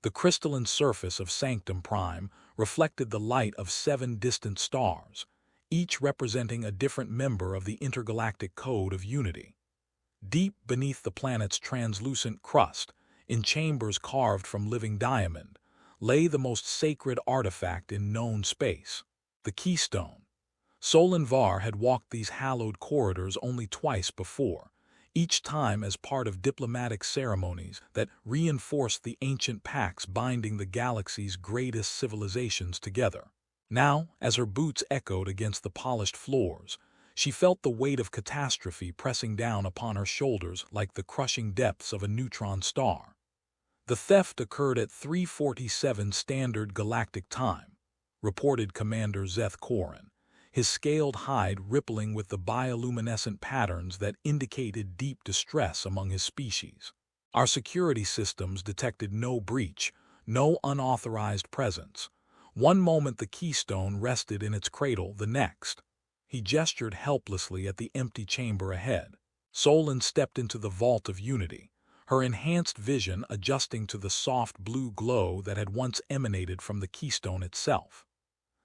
The crystalline surface of Sanctum Prime reflected the light of 7 distant stars, each representing a different member of the Intergalactic Code of Unity. Deep beneath the planet's translucent crust, in chambers carved from living diamond, lay the most sacred artifact in known space, the Keystone. Solon Var had walked these hallowed corridors only twice before, each time as part of diplomatic ceremonies that reinforced the ancient pacts binding the galaxy's greatest civilizations together. Now, as her boots echoed against the polished floors, she felt the weight of catastrophe pressing down upon her shoulders like the crushing depths of a neutron star. The theft occurred at 3:47 Standard Galactic Time, reported Commander Zeth Korin, his scaled hide rippling with the bioluminescent patterns that indicated deep distress among his species. Our security systems detected no breach, no unauthorized presence. One moment the Keystone rested in its cradle, the next. He gestured helplessly at the empty chamber ahead. Solon stepped into the vault of Unity, her enhanced vision adjusting to the soft blue glow that had once emanated from the Keystone itself.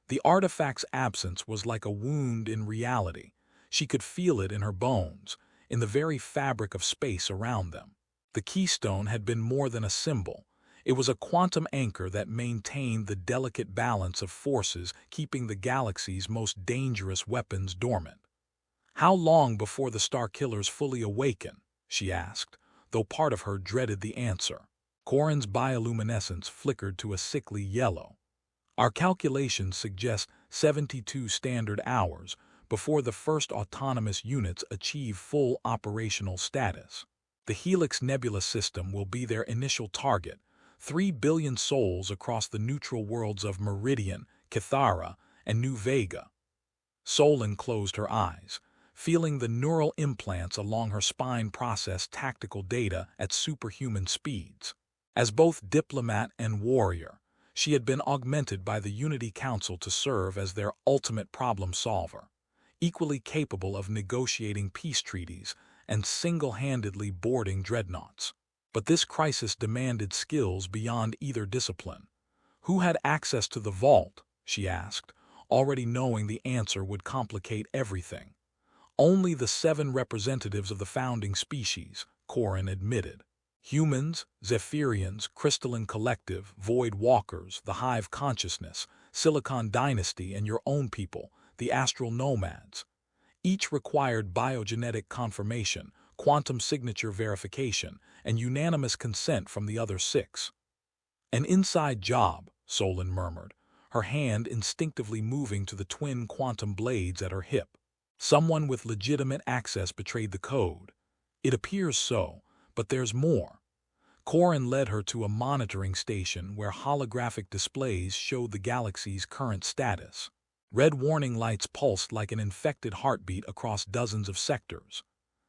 The artifact's absence was like a wound in reality. She could feel it in her bones, in the very fabric of space around them. The Keystone had been more than a symbol. It was a quantum anchor that maintained the delicate balance of forces keeping the galaxy's most dangerous weapons dormant. "How long before the Starkillers fully awaken?" she asked, though part of her dreaded the answer. Korin's bioluminescence flickered to a sickly yellow. "Our calculations suggest 72 standard hours before the first autonomous units achieve full operational status. The Helix Nebula system will be their initial target, 3 billion souls across the neutral worlds of Meridian, Kithara, and New Vega." Solon closed her eyes, feeling the neural implants along her spine process tactical data at superhuman speeds. As both diplomat and warrior, she had been augmented by the Unity Council to serve as their ultimate problem solver, equally capable of negotiating peace treaties and single-handedly boarding dreadnoughts. But this crisis demanded skills beyond either discipline. Who had access to the vault, she asked, already knowing the answer would complicate everything. "Only the 7 representatives of the founding species," Korin admitted. "Humans, Zephyrians, Crystalline Collective, Void Walkers, the Hive Consciousness, Silicon Dynasty, and your own people, the Astral Nomads. Each required biogenetic confirmation, quantum signature verification, and unanimous consent from the other 6. "An inside job," Solon murmured, her hand instinctively moving to the twin quantum blades at her hip. "Someone with legitimate access betrayed the code. It appears so, but there's more." Korin led her to a monitoring station where holographic displays showed the galaxy's current status. Red warning lights pulsed like an infected heartbeat across dozens of sectors.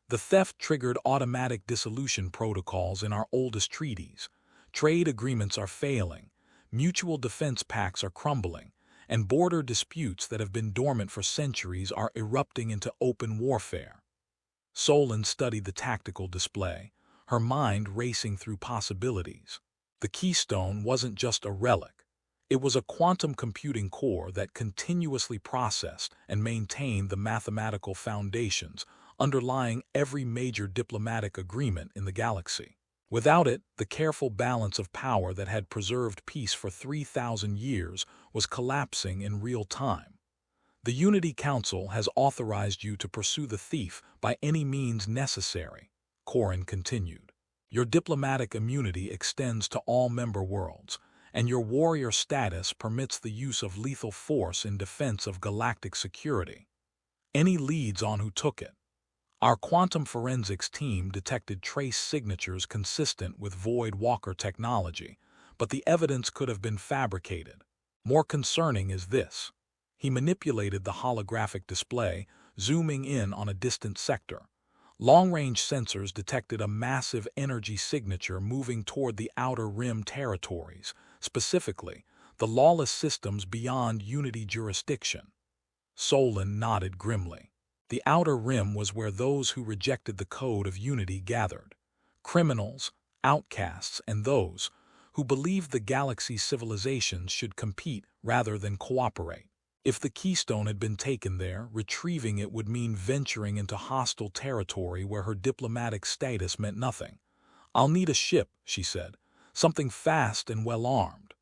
"The theft triggered automatic dissolution protocols in our oldest treaties. Trade agreements are failing, mutual defense pacts are crumbling, and border disputes that have been dormant for centuries are erupting into open warfare." Solon studied the tactical display, her mind racing through possibilities. The Keystone wasn't just a relic. It was a quantum computing core that continuously processed and maintained the mathematical foundations underlying every major diplomatic agreement in the galaxy. Without it, the careful balance of power that had preserved peace for 3,000 years was collapsing in real time. "The Unity Council has authorized you to pursue the thief by any means necessary," Korin continued. "Your diplomatic immunity extends to all member worlds, and your warrior status permits the use of lethal force in defense of galactic security. Any leads on who took it?" "Our quantum forensics team detected trace signatures consistent with Void Walker technology, but the evidence could have been fabricated. More concerning is this." He manipulated the holographic display, zooming in on a distant sector. Long-range sensors detected a massive energy signature moving toward the Outer Rim territories, specifically the lawless systems beyond Unity jurisdiction. Solon nodded grimly. The Outer Rim was where those who rejected the Code of Unity gathered. Criminals, outcasts, and those who believed the galaxy's civilizations should compete rather than cooperate. If the Keystone had been taken there, retrieving it would mean venturing into hostile territory where her diplomatic status meant nothing. "I'll need a ship," she said, "something fast and well-armed."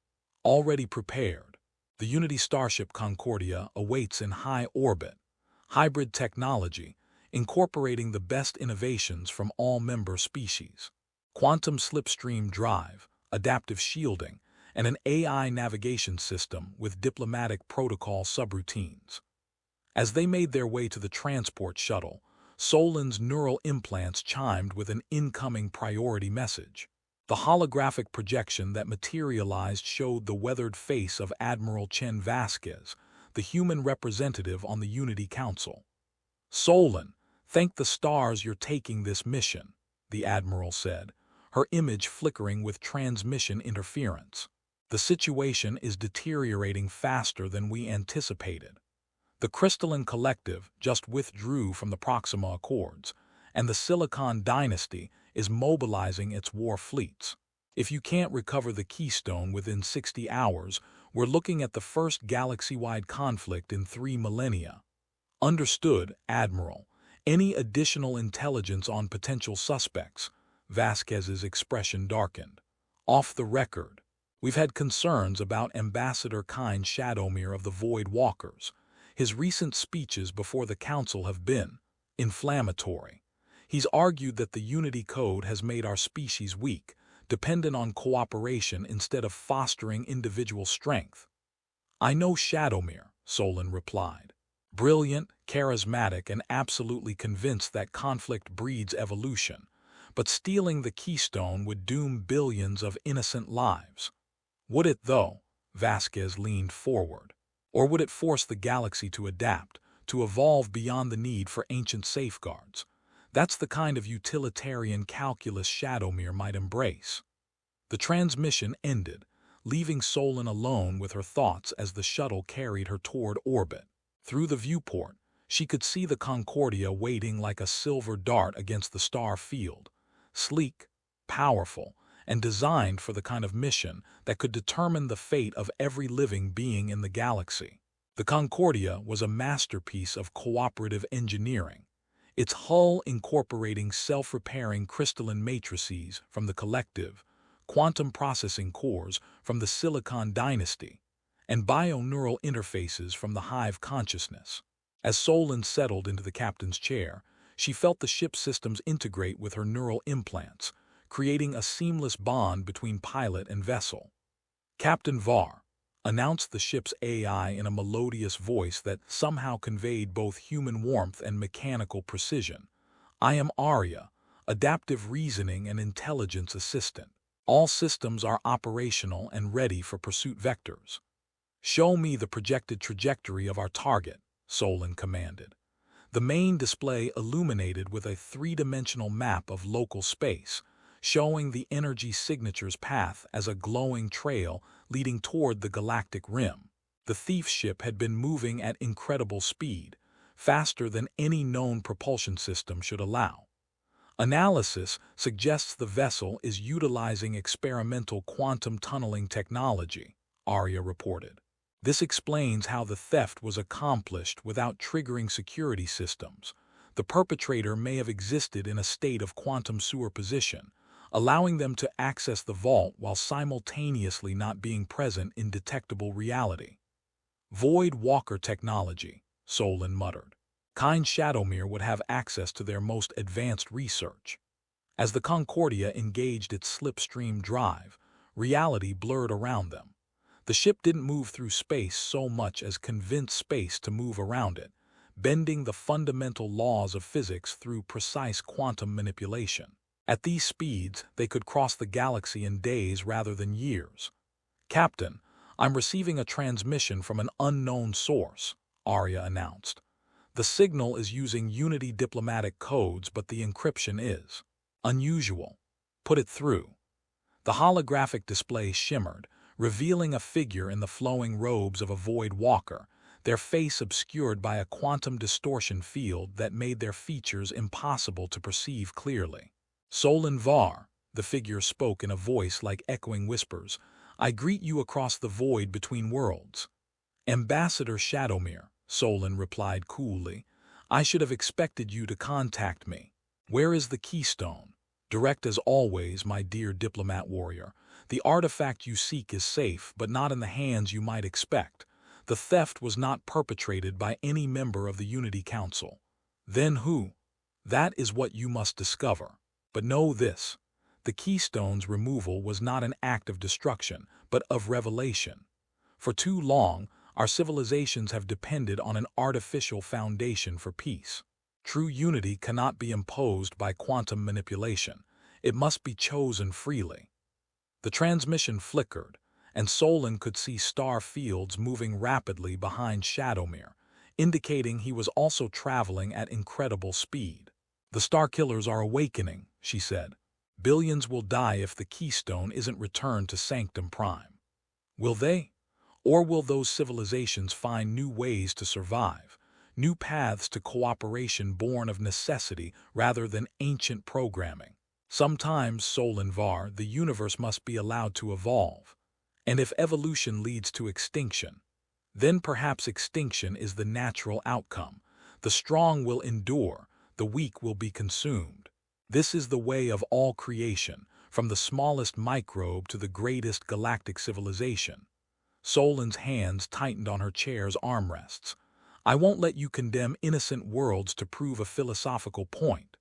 Already prepared, the Unity starship Concordia awaits in high orbit, hybrid technology, incorporating the best innovations from all member species. Quantum slipstream drive, adaptive shielding, and an AI navigation system with diplomatic protocol subroutines. As they made their way to the transport shuttle, Solon's neural implants chimed with an incoming priority message. The holographic projection that materialized showed the weathered face of Admiral Chen Vasquez, the human representative on the Unity Council. "Solon, thank the stars you're taking this mission," the Admiral said, her image flickering with transmission interference. "The situation is deteriorating faster than we anticipated. The Crystalline Collective just withdrew from the Proxima Accords, and the Silicon Dynasty is mobilizing its war fleets. If you can't recover the Keystone within 60 hours, we're looking at the first galaxy-wide conflict in 3 millennia. "Understood, Admiral. Any additional intelligence on potential suspects?" Vasquez's expression darkened. "Off the record. We've had concerns about Ambassador Kine Shadowmere of the Void Walkers. His recent speeches before the Council have been inflammatory. He's argued that the Unity Code has made our species weak, dependent on cooperation instead of fostering individual strength." "I know Shadowmere," Solon replied. "Brilliant, charismatic, and absolutely convinced that conflict breeds evolution. But stealing the Keystone would doom billions of innocent lives." "Would it, though?" Vasquez leaned forward. "Or would it force the galaxy to adapt, to evolve beyond the need for ancient safeguards? That's the kind of utilitarian calculus Shadowmere might embrace." The transmission ended, leaving Solon alone with her thoughts as the shuttle carried her toward orbit. Through the viewport, she could see the Concordia waiting like a silver dart against the star field, sleek, powerful, and designed for the kind of mission that could determine the fate of every living being in the galaxy. The Concordia was a masterpiece of cooperative engineering, its hull incorporating self-repairing crystalline matrices from the Collective, quantum processing cores from the Silicon Dynasty, and bio-neural interfaces from the Hive consciousness. As Solon settled into the captain's chair, she felt the ship's systems integrate with her neural implants, creating a seamless bond between pilot and vessel. "Captain Var," announced the ship's AI in a melodious voice that somehow conveyed both human warmth and mechanical precision. "I am Arya, adaptive reasoning and intelligence assistant. All systems are operational and ready for pursuit vectors." "Show me the projected trajectory of our target," Solon commanded. The main display illuminated with a three-dimensional map of local space, showing the energy signature's path as a glowing trail leading toward the galactic rim. The thief ship had been moving at incredible speed, faster than any known propulsion system should allow. "Analysis suggests the vessel is utilizing experimental quantum tunneling technology," Arya reported. "This explains how the theft was accomplished without triggering security systems. The perpetrator may have existed in a state of quantum superposition, allowing them to access the vault while simultaneously not being present in detectable reality." "Void Walker technology," Solon muttered. "Kine Shadowmere would have access to their most advanced research." As the Concordia engaged its slipstream drive, reality blurred around them. The ship didn't move through space so much as convince space to move around it, bending the fundamental laws of physics through precise quantum manipulation. At these speeds, they could cross the galaxy in days rather than years. "Captain, I'm receiving a transmission from an unknown source," Arya announced. "The signal is using Unity diplomatic codes, but the encryption is unusual. Put it through." The holographic display shimmered, revealing a figure in the flowing robes of a Void Walker, their face obscured by a quantum distortion field that made their features impossible to perceive clearly. "Solon Var," the figure spoke in a voice like echoing whispers. "I greet you across the void between worlds." "Ambassador Shadowmere," Solon replied coolly, "I should have expected you to contact me. Where is the Keystone?" "Direct as always, my dear diplomat warrior. The artifact you seek is safe, but not in the hands you might expect. The theft was not perpetrated by any member of the Unity Council." "Then who?" "That is what you must discover. But know this: the Keystone's removal was not an act of destruction, but of revelation. For too long, our civilizations have depended on an artificial foundation for peace. True unity cannot be imposed by quantum manipulation. It must be chosen freely." The transmission flickered, and Solon could see star fields moving rapidly behind Shadowmere, indicating he was also traveling at incredible speed. "The Starkillers are awakening," she said. "Billions will die if the Keystone isn't returned to Sanctum Prime." "Will they? Or will those civilizations find new ways to survive, new paths to cooperation born of necessity rather than ancient programming? Sometimes, Solon Var, the universe must be allowed to evolve. And if evolution leads to extinction, then perhaps extinction is the natural outcome. The strong will endure, the weak will be consumed. This is the way of all creation, from the smallest microbe to the greatest galactic civilization. Solon's hands tightened on her chair's armrests. "I won't let you condemn innocent worlds to prove a philosophical point."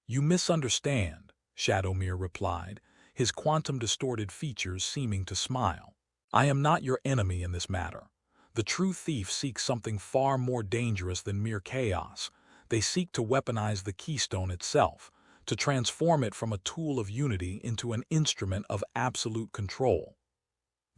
"You misunderstand," Shadowmere replied, his quantum-distorted features seeming to smile. "I am not your enemy in this matter. The true thief seeks something far more dangerous than mere chaos. They seek to weaponize the Keystone itself, to transform it from a tool of unity into an instrument of absolute control."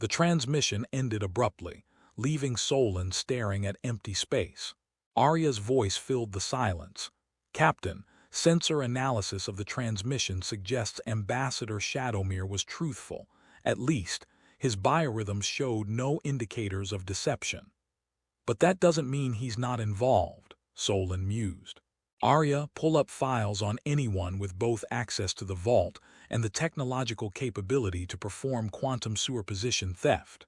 The transmission ended abruptly, leaving Solon staring at empty space. Arya's voice filled the silence. "Captain, sensor analysis of the transmission suggests Ambassador Shadowmere was truthful. At least, his biorhythms showed no indicators of deception." "But that doesn't mean he's not involved," Solon mused. "Arya, pull up files on anyone with both access to the vault and the technological capability to perform quantum superposition theft."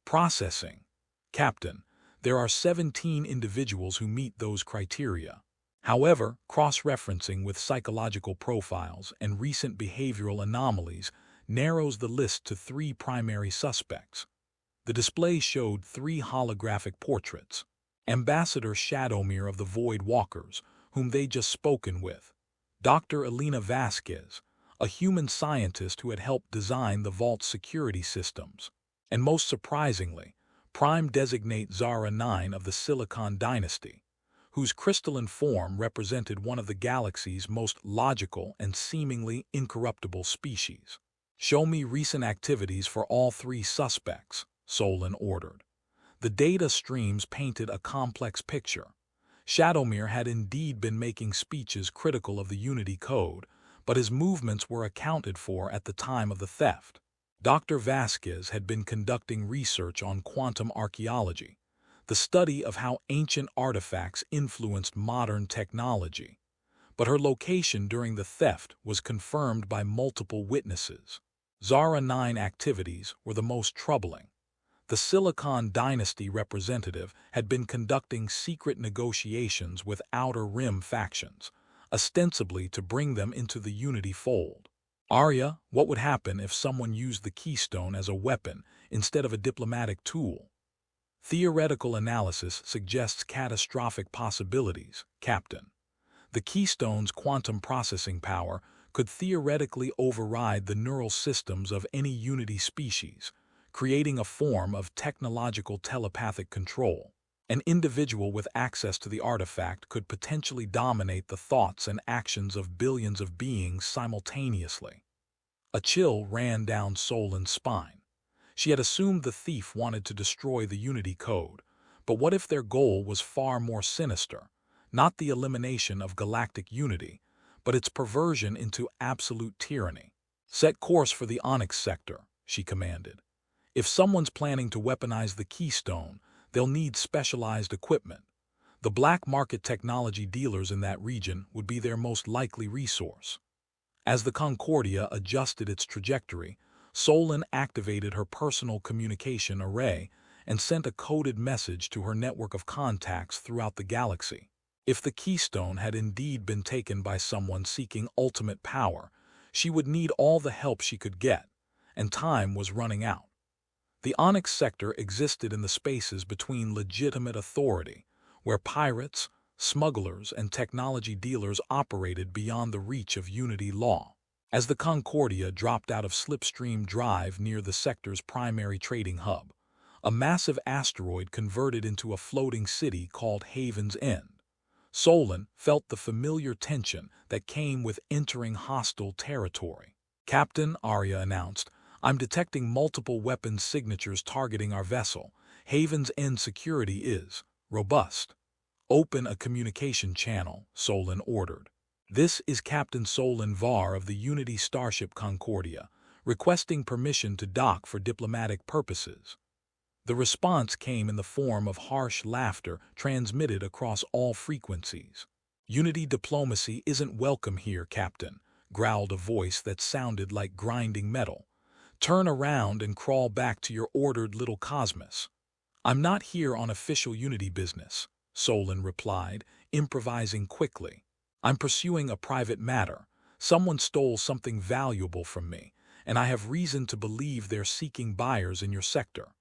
"Processing." "Captain, there are 17 individuals who meet those criteria. However, cross-referencing with psychological profiles and recent behavioral anomalies narrows the list to 3 primary suspects." The display showed 3 holographic portraits. Ambassador Shadowmere of the Void Walkers, whom they'd just spoken with; Dr. Elena Vasquez, a human scientist who had helped design the vault's security systems; and most surprisingly, Prime Designate Zara 9 of the Silicon Dynasty, whose crystalline form represented one of the galaxy's most logical and seemingly incorruptible species. "Show me recent activities for all 3 suspects," Solon ordered. The data streams painted a complex picture. Shadowmere had indeed been making speeches critical of the Unity Code, but his movements were accounted for at the time of the theft. Dr. Vasquez had been conducting research on quantum archaeology, the study of how ancient artifacts influenced modern technology. But her location during the theft was confirmed by multiple witnesses. Zara 9 activities were the most troubling. The Silicon Dynasty representative had been conducting secret negotiations with Outer Rim factions, ostensibly to bring them into the Unity fold. "Arya, what would happen if someone used the Keystone as a weapon instead of a diplomatic tool?" "Theoretical analysis suggests catastrophic possibilities, Captain. The Keystone's quantum processing power could theoretically override the neural systems of any Unity species, creating a form of technological telepathic control. An individual with access to the artifact could potentially dominate the thoughts and actions of billions of beings simultaneously." A chill ran down Solon's spine. She had assumed the thief wanted to destroy the Unity Code, but what if their goal was far more sinister? Not the elimination of galactic unity, but its perversion into absolute tyranny. "Set course for the Onyx sector," she commanded. "If someone's planning to weaponize the Keystone, they'll need specialized equipment. The black market technology dealers in that region would be their most likely resource." As the Concordia adjusted its trajectory, Solon activated her personal communication array and sent a coded message to her network of contacts throughout the galaxy. If the Keystone had indeed been taken by someone seeking ultimate power, she would need all the help she could get, and time was running out. The Onyx sector existed in the spaces between legitimate authority, where pirates, smugglers, and technology dealers operated beyond the reach of Unity law. As the Concordia dropped out of Slipstream Drive near the sector's primary trading hub, a massive asteroid converted into a floating city called Haven's End. Solon felt the familiar tension that came with entering hostile territory. "Captain," Arya announced, "I'm detecting multiple weapons signatures targeting our vessel. Haven's End security is robust." "Open a communication channel," Solon ordered. "This is Captain Solon Var of the Unity Starship Concordia, requesting permission to dock for diplomatic purposes." The response came in the form of harsh laughter transmitted across all frequencies. "Unity diplomacy isn't welcome here, Captain," growled a voice that sounded like grinding metal. "Turn around and crawl back to your ordered little cosmos." "I'm not here on official Unity business," Solon replied, improvising quickly. "I'm pursuing a private matter. Someone stole something valuable from me, and I have reason to believe they're seeking buyers in your sector."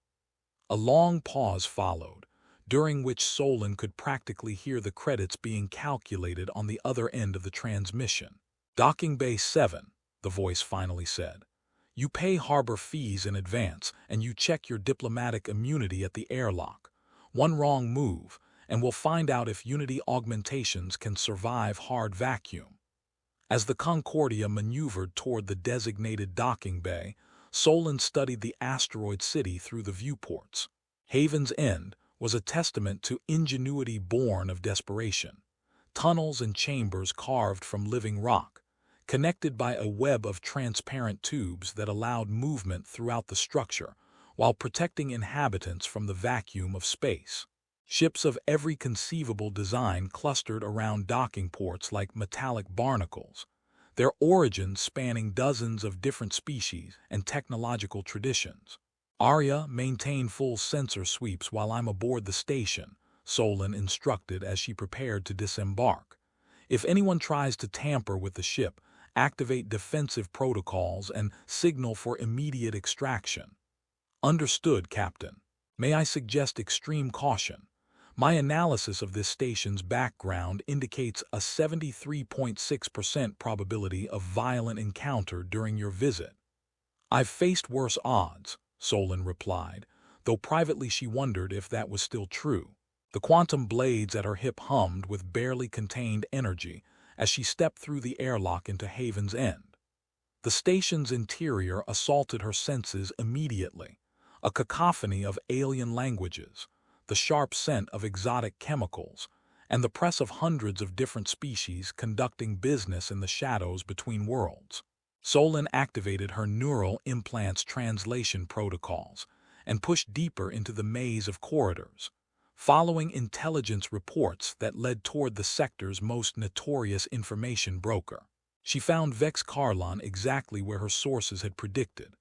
A long pause followed, during which Solon could practically hear the credits being calculated on the other end of the transmission. "Docking Bay 7, the voice finally said. "You pay harbor fees in advance, and you check your diplomatic immunity at the airlock. One wrong move, and we'll find out if Unity augmentations can survive hard vacuum." As the Concordia maneuvered toward the designated docking bay, Solon studied the asteroid city through the viewports. Haven's End was a testament to ingenuity born of desperation. Tunnels and chambers carved from living rock, connected by a web of transparent tubes that allowed movement throughout the structure, while protecting inhabitants from the vacuum of space. Ships of every conceivable design clustered around docking ports like metallic barnacles, their origins spanning dozens of different species and technological traditions. "Arya, maintain full sensor sweeps while I'm aboard the station," Solon instructed as she prepared to disembark. "If anyone tries to tamper with the ship, activate defensive protocols and signal for immediate extraction." "Understood, Captain. May I suggest extreme caution? My analysis of this station's background indicates a 73.6% probability of violent encounter during your visit." "I've faced worse odds," Solon replied, though privately she wondered if that was still true. The quantum blades at her hip hummed with barely contained energy as she stepped through the airlock into Haven's End. The station's interior assaulted her senses immediately, a cacophony of alien languages, the sharp scent of exotic chemicals, and the press of hundreds of different species conducting business in the shadows between worlds. Solon activated her neural implants translation protocols and pushed deeper into the maze of corridors, following intelligence reports that led toward the sector's most notorious information broker. She found Vex Carlon exactly where her sources had predicted,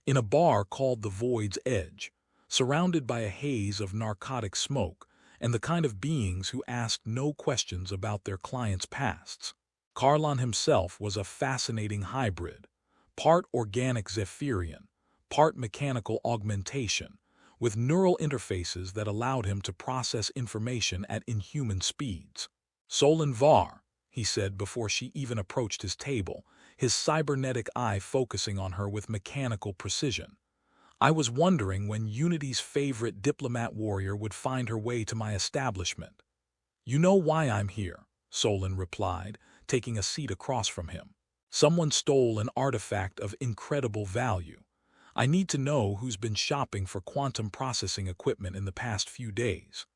in a bar called the Void's Edge, surrounded by a haze of narcotic smoke and the kind of beings who asked no questions about their clients' pasts. Carlon himself was a fascinating hybrid, part organic Zephyrian, part mechanical augmentation, with neural interfaces that allowed him to process information at inhuman speeds. "Solon Var," he said before she even approached his table, his cybernetic eye focusing on her with mechanical precision. "I was wondering when Unity's favorite diplomat warrior would find her way to my establishment." "You know why I'm here," Solon replied, taking a seat across from him. "Someone stole an artifact of incredible value. I need to know who's been shopping for quantum processing equipment in the past few days."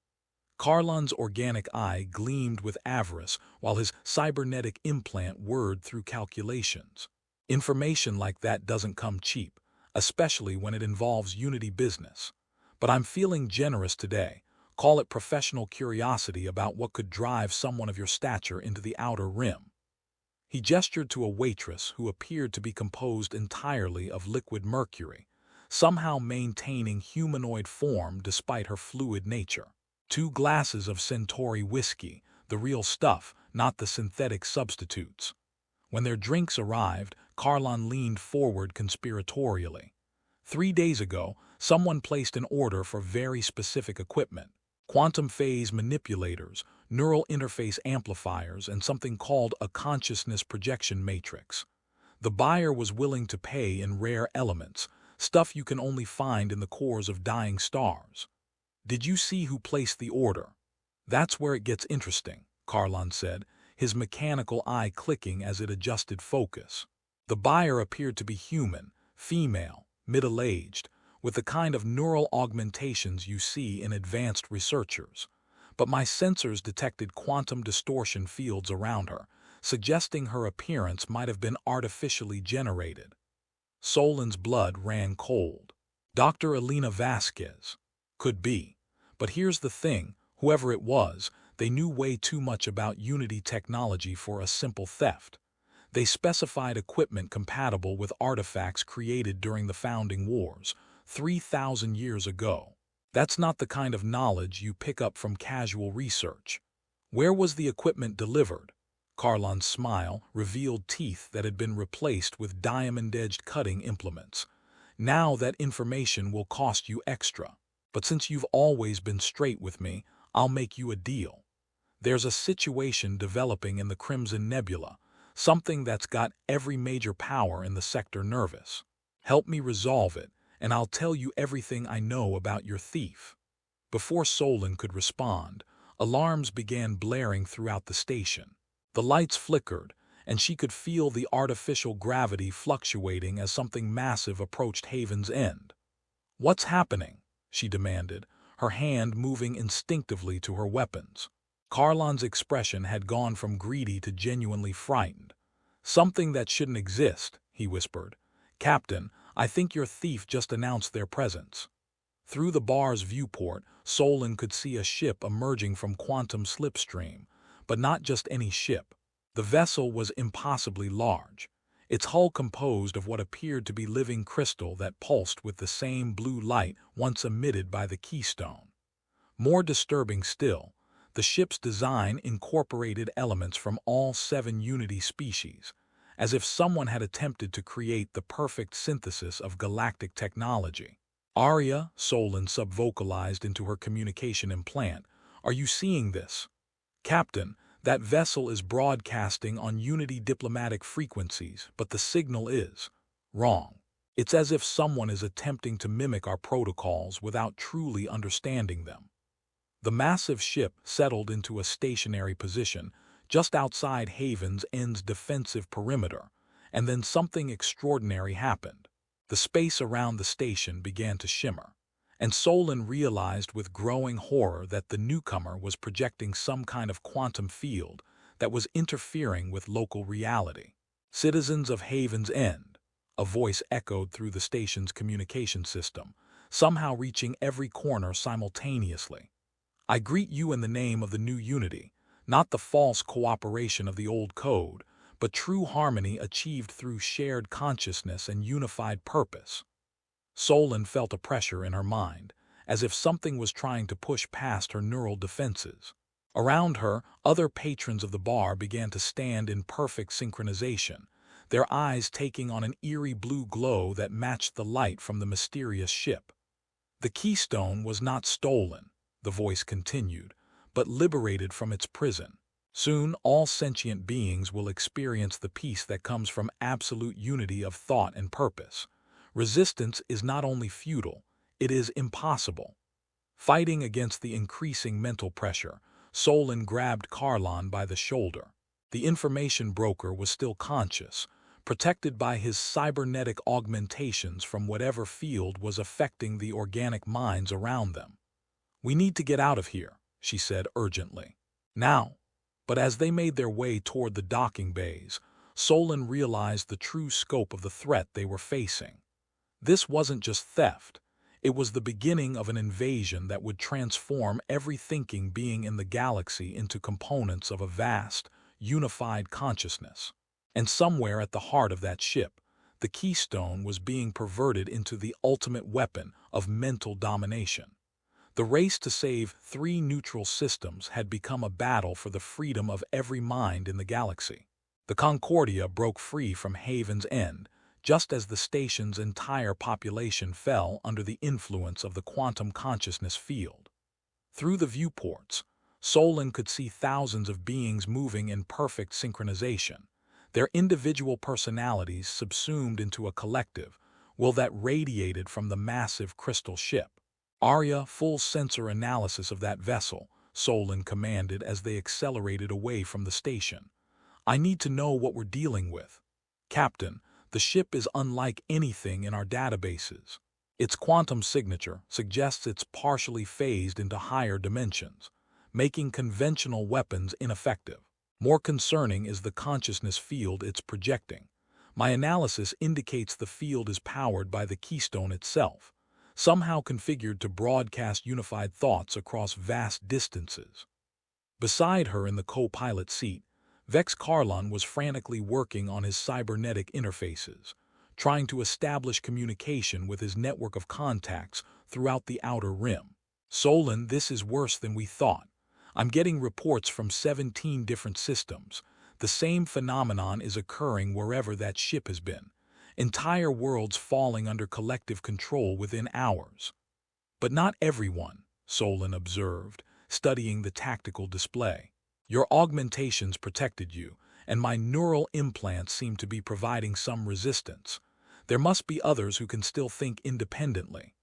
Carlon's organic eye gleamed with avarice while his cybernetic implant whirred through calculations. "Information like that doesn't come cheap, especially when it involves Unity business. But I'm feeling generous today. Call it professional curiosity about what could drive someone of your stature into the Outer Rim." He gestured to a waitress who appeared to be composed entirely of liquid mercury, somehow maintaining humanoid form despite her fluid nature. 2 glasses of Centauri whiskey, the real stuff, not the synthetic substitutes. When their drinks arrived, Carlon leaned forward conspiratorially. 3 days ago, someone placed an order for very specific equipment. Quantum phase manipulators, neural interface amplifiers, and something called a consciousness projection matrix. The buyer was willing to pay in rare elements, stuff you can only find in the cores of dying stars. Did you see who placed the order? That's where it gets interesting, Carlon said, his mechanical eye clicking as it adjusted focus. The buyer appeared to be human, female, middle-aged, with the kind of neural augmentations you see in advanced researchers. But my sensors detected quantum distortion fields around her, suggesting her appearance might have been artificially generated. Solon's blood ran cold. Dr. Elena Vasquez. Could be. But here's the thing, whoever it was, they knew way too much about Unity technology for a simple theft. They specified equipment compatible with artifacts created during the founding wars, 3,000 years ago. That's not the kind of knowledge you pick up from casual research. Where was the equipment delivered? Carlon's smile revealed teeth that had been replaced with diamond-edged cutting implements. Now that information will cost you extra. But since you've always been straight with me, I'll make you a deal. There's a situation developing in the Crimson Nebula, something that's got every major power in the sector nervous. Help me resolve it, and I'll tell you everything I know about your thief. Before Solon could respond, alarms began blaring throughout the station. The lights flickered, and she could feel the artificial gravity fluctuating as something massive approached Haven's end. "What's happening?" she demanded, her hand moving instinctively to her weapons. Carlon's expression had gone from greedy to genuinely frightened. "Something that shouldn't exist," he whispered. "Captain, I think your thief just announced their presence." Through the bar's viewport, Solon could see a ship emerging from quantum slipstream, but not just any ship. The vessel was impossibly large, its hull composed of what appeared to be living crystal that pulsed with the same blue light once emitted by the Keystone. More disturbing still, the ship's design incorporated elements from all 7 Unity species, as if someone had attempted to create the perfect synthesis of galactic technology. "Arya," Solon subvocalized into her communication implant, "are you seeing this?" "Captain, that vessel is broadcasting on Unity diplomatic frequencies, but the signal is wrong. It's as if someone is attempting to mimic our protocols without truly understanding them." The massive ship settled into a stationary position just outside Haven's End's defensive perimeter, and then something extraordinary happened. The space around the station began to shimmer, and Solon realized with growing horror that the newcomer was projecting some kind of quantum field that was interfering with local reality. "Citizens of Haven's End," a voice echoed through the station's communication system, somehow reaching every corner simultaneously. "I greet you in the name of the new Unity, not the false cooperation of the old code, but true harmony achieved through shared consciousness and unified purpose." Solon felt a pressure in her mind, as if something was trying to push past her neural defenses. Around her, other patrons of the bar began to stand in perfect synchronization, their eyes taking on an eerie blue glow that matched the light from the mysterious ship. "The Keystone was not stolen," the voice continued, "but liberated from its prison. Soon, all sentient beings will experience the peace that comes from absolute unity of thought and purpose. Resistance is not only futile, it is impossible." Fighting against the increasing mental pressure, Solon grabbed Carlon by the shoulder. The information broker was still conscious, protected by his cybernetic augmentations from whatever field was affecting the organic minds around them. "We need to get out of here," she said urgently. "Now." But as they made their way toward the docking bays, Solon realized the true scope of the threat they were facing. This wasn't just theft. It was the beginning of an invasion that would transform every thinking being in the galaxy into components of a vast, unified consciousness. And somewhere at the heart of that ship, the Keystone was being perverted into the ultimate weapon of mental domination. The race to save 3 neutral systems had become a battle for the freedom of every mind in the galaxy. The Concordia broke free from Haven's End, just as the station's entire population fell under the influence of the quantum consciousness field. Through the viewports, Solon could see thousands of beings moving in perfect synchronization, their individual personalities subsumed into a collective will that radiated from the massive crystal ship. Arya, full sensor analysis of that vessel, Solon commanded as they accelerated away from the station. I need to know what we're dealing with. Captain, the ship is unlike anything in our databases. Its quantum signature suggests it's partially phased into higher dimensions, making conventional weapons ineffective. More concerning is the consciousness field it's projecting. My analysis indicates the field is powered by the Keystone itself, somehow configured to broadcast unified thoughts across vast distances. Beside her in the co-pilot seat, Vex Carlon was frantically working on his cybernetic interfaces, trying to establish communication with his network of contacts throughout the outer rim. Solon, this is worse than we thought. I'm getting reports from 17 different systems. The same phenomenon is occurring wherever that ship has been. Entire worlds falling under collective control within hours. But not everyone, Solon observed, studying the tactical display. Your augmentations protected you, and my neural implants seem to be providing some resistance. There must be others who can still think independently.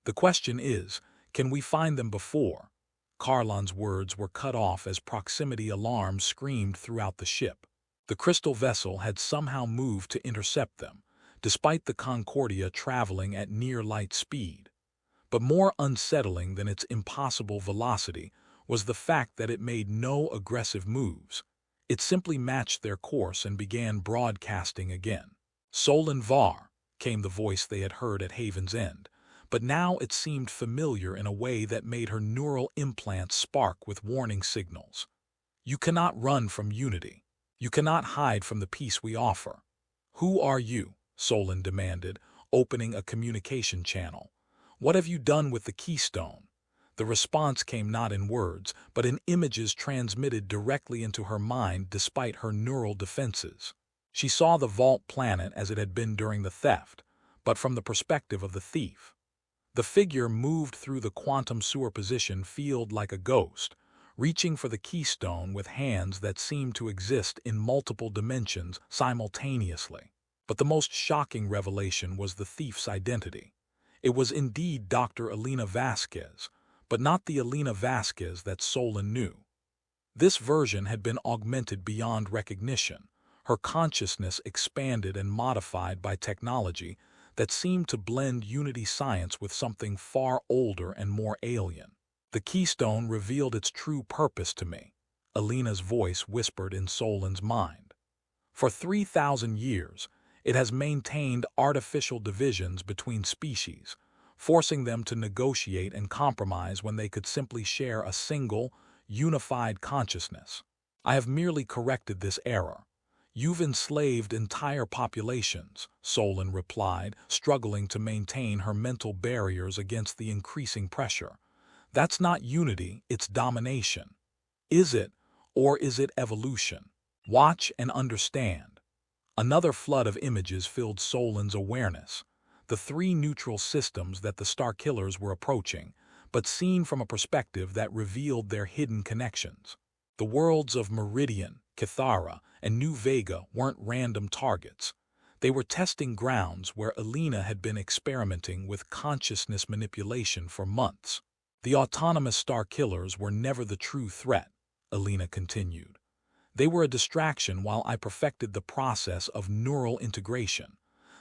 The question is, can we find them before? Carlon's words were cut off as proximity alarms screamed throughout the ship. The crystal vessel had somehow moved to intercept them, despite the Concordia traveling at near light speed. But more unsettling than its impossible velocity was the fact that it made no aggressive moves. It simply matched their course and began broadcasting again. Solon Var, came the voice they had heard at Haven's End, but now it seemed familiar in a way that made her neural implants spark with warning signals. You cannot run from Unity. You cannot hide from the peace we offer. Who are you? Solon demanded, opening a communication channel. What have you done with the Keystone? The response came not in words, but in images transmitted directly into her mind despite her neural defenses. She saw the vault planet as it had been during the theft, but from the perspective of the thief. The figure moved through the quantum superposition field like a ghost, reaching for the Keystone with hands that seemed to exist in multiple dimensions simultaneously. But the most shocking revelation was the thief's identity. It was indeed Dr. Elena Vasquez, but not the Elena Vasquez that Solon knew. This version had been augmented beyond recognition, her consciousness expanded and modified by technology that seemed to blend Unity science with something far older and more alien. The Keystone revealed its true purpose to me, Elena's voice whispered in Solon's mind. For 3,000 years, it has maintained artificial divisions between species, forcing them to negotiate and compromise when they could simply share a single, unified consciousness. I have merely corrected this error. You've enslaved entire populations, Solon replied, struggling to maintain her mental barriers against the increasing pressure. That's not unity, it's domination. Is it, or is it evolution? Watch and understand. Another flood of images filled Solon's awareness. The 3 neutral systems that the Starkillers were approaching, but seen from a perspective that revealed their hidden connections. The worlds of Meridian, Cathara, and New Vega weren't random targets. They were testing grounds where Elena had been experimenting with consciousness manipulation for months. The autonomous Starkillers were never the true threat, Elena continued. They were a distraction while I perfected the process of neural integration.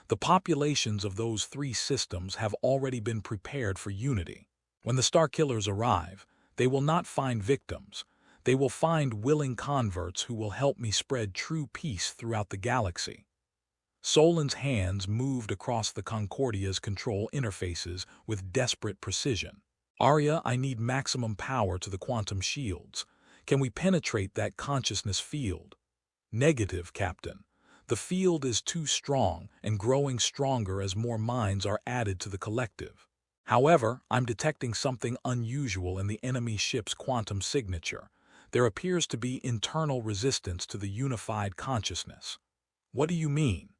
The populations of those 3 systems have already been prepared for Unity. When the Starkillers arrive, they will not find victims. They will find willing converts who will help me spread true peace throughout the galaxy. Solon's hands moved across the Concordia's control interfaces with desperate precision. Arya, I need maximum power to the quantum shields. Can we penetrate that consciousness field? Negative, Captain. The field is too strong and growing stronger as more minds are added to the collective. However, I'm detecting something unusual in the enemy ship's quantum signature. There appears to be internal resistance to the unified consciousness. What do you mean?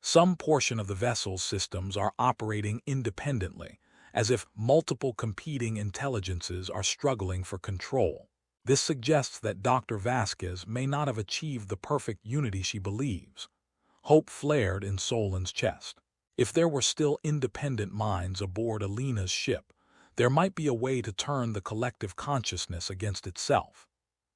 Some portion of the vessel's systems are operating independently, as if multiple competing intelligences are struggling for control. This suggests that Dr. Vasquez may not have achieved the perfect unity she believes. Hope flared in Solin's chest. If there were still independent minds aboard Alina's ship, there might be a way to turn the collective consciousness against itself.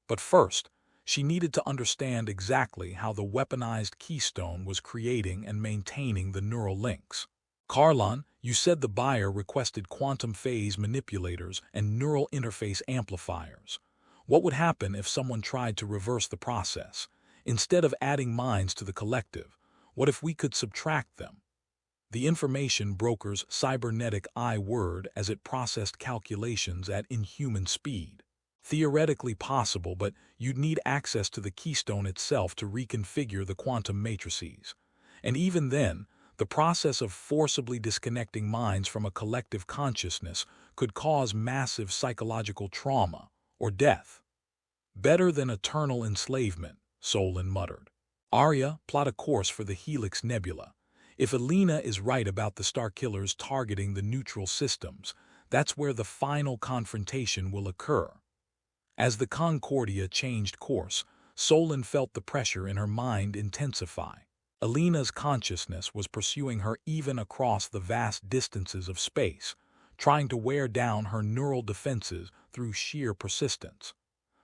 But first, she needed to understand exactly how the weaponized Keystone was creating and maintaining the neural links. Carlon, you said the buyer requested quantum phase manipulators and neural interface amplifiers. What would happen if someone tried to reverse the process? Instead of adding minds to the collective, what if we could subtract them? The information broker's cybernetic eye whirred as it processed calculations at inhuman speed. Theoretically possible, but you'd need access to the Keystone itself to reconfigure the quantum matrices. And even then, the process of forcibly disconnecting minds from a collective consciousness could cause massive psychological trauma or death. Better than eternal enslavement, Solon muttered. Arya, plot a course for the Helix Nebula. If Alina is right about the Starkillers targeting the neutral systems, that's where the final confrontation will occur. As the Concordia changed course, Solon felt the pressure in her mind intensify. Alina's consciousness was pursuing her even across the vast distances of space, trying to wear down her neural defenses through sheer persistence.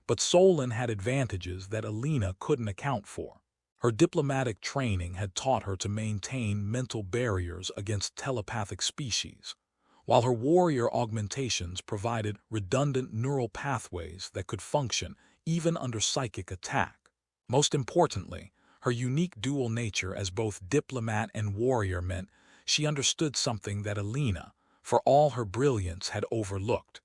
But Solon had advantages that Alina couldn't account for. Her diplomatic training had taught her to maintain mental barriers against telepathic species, while her warrior augmentations provided redundant neural pathways that could function even under psychic attack. Most importantly, her unique dual nature as both diplomat and warrior meant she understood something that Alina, for all her brilliance, had overlooked.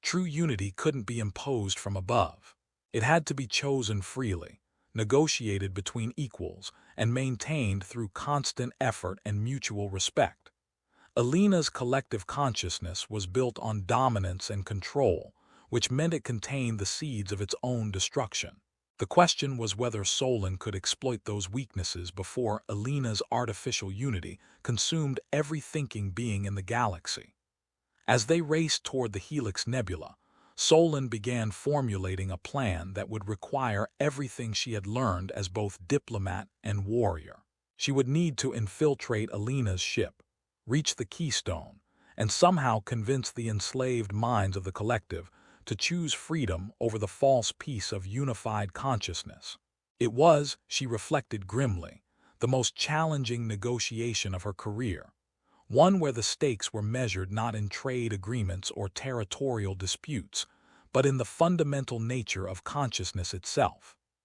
True unity couldn't be imposed from above. It had to be chosen freely, negotiated between equals, and maintained through constant effort and mutual respect. Alina's collective consciousness was built on dominance and control, which meant it contained the seeds of its own destruction. The question was whether Solon could exploit those weaknesses before Alina's artificial unity consumed every thinking being in the galaxy. As they raced toward the Helix Nebula, Solon began formulating a plan that would require everything she had learned as both diplomat and warrior. She would need to infiltrate Alina's ship, reach the Keystone, and somehow convince the enslaved minds of the collective to choose freedom over the false peace of unified consciousness. It was, she reflected grimly, the most challenging negotiation of her career, one where the stakes were measured not in trade agreements or territorial disputes, but in the fundamental nature of consciousness itself.